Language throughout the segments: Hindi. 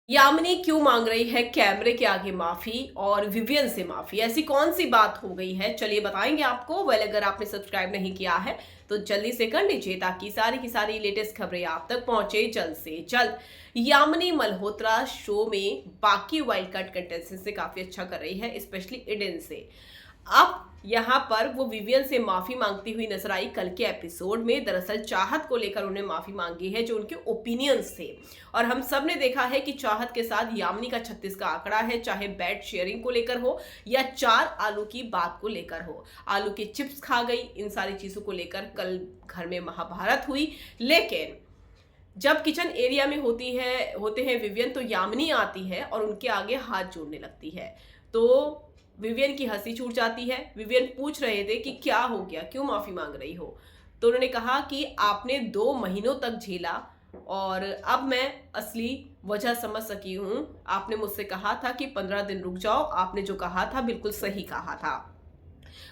यामिनी क्यों मांग रही है कैमरे के आगे माफी और विवियन से माफी? ऐसी कौन सी बात हो गई है, चलिए बताएंगे आपको। अगर आपने सब्सक्राइब नहीं किया है तो जल्दी से कर लीजिए ताकि सारी की सारी लेटेस्ट खबरें आप तक पहुंचे जल्द से जल्द। यामिनी मल्होत्रा शो में बाकी वाइल्ड कार्ड कंटेस्टेंट से काफी अच्छा कर रही है, स्पेशली इडेन से। अब यहाँ पर वो विवियन से माफी मांगती हुई नजर आई कल के एपिसोड में। दरअसल चाहत को लेकर उन्हें माफी मांगी है, जो उनके ओपिनियंस थे। और हम सब ने देखा है कि चाहत के साथ यामिनी का 36 का आंकड़ा है, चाहे बेड शेयरिंग को लेकर हो या 4 आलू की बात को लेकर हो। आलू के चिप्स खा गई, इन सारी चीजों को लेकर कल घर में महाभारत हुई। लेकिन जब किचन एरिया में होते हैं विवियन, तो यामिनी आती है और उनके आगे हाथ जोड़ने लगती है। तो विवियन की हंसी छूट जाती है। विवियन पूछ रहे थे कि क्या हो गया, क्यों माफी मांग रही हो? तो उन्होंने कहा कि आपने 2 महीनों तक झेला और अब मैं असली वजह समझ सकी हूं। आपने मुझसे कहा था कि 15 दिन रुक जाओ, आपने जो कहा था बिल्कुल सही कहा था।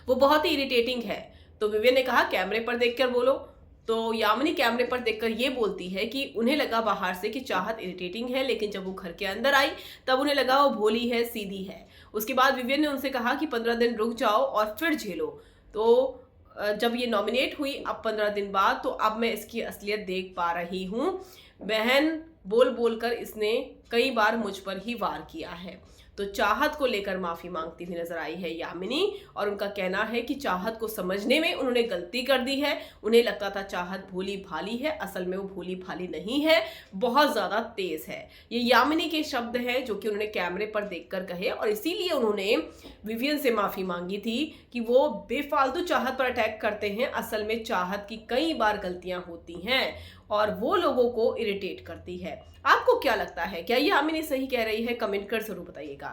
वो बहुत ही इरिटेटिंग है। तो विवियन ने कहा कैमरे पर देखकर बोलो। तो यामिनी कैमरे पर देखकर ये बोलती है कि उन्हें लगा बाहर से कि चाहत इरिटेटिंग है, लेकिन जब वो घर के अंदर आई तब उन्हें लगा वो भोली है, सीधी है। उसके बाद विवियन ने उनसे कहा कि 15 दिन रुक जाओ और फिर झेलो। तो जब ये नॉमिनेट हुई अब 15 दिन बाद, तो अब मैं इसकी असलियत देख पा रही हूँ। बहन बोल बोलकर इसने कई बार मुझ पर ही वार किया है। तो चाहत को लेकर माफी मांगती हुई नजर आई है यामिनी, और उनका कहना है कि चाहत को समझने में उन्होंने गलती कर दी है। उन्हें लगता था चाहत भोली भाली है, असल में वो भोली भाली नहीं है, बहुत ज्यादा तेज है। ये यामिनी के शब्द हैं जो कि उन्होंने कैमरे पर देखकर कहे, और इसीलिए उन्होंने विवियन से माफी मांगी थी कि वो बेफालतू चाहत पर अटैक करते हैं। असल में चाहत की कई बार गलतियां होती हैं और वो लोगों को इरिटेट करती है। आपको क्या लगता है, क्या ये यामिनी सही कह रही है? कमेंट कर जरूर बताइएगा।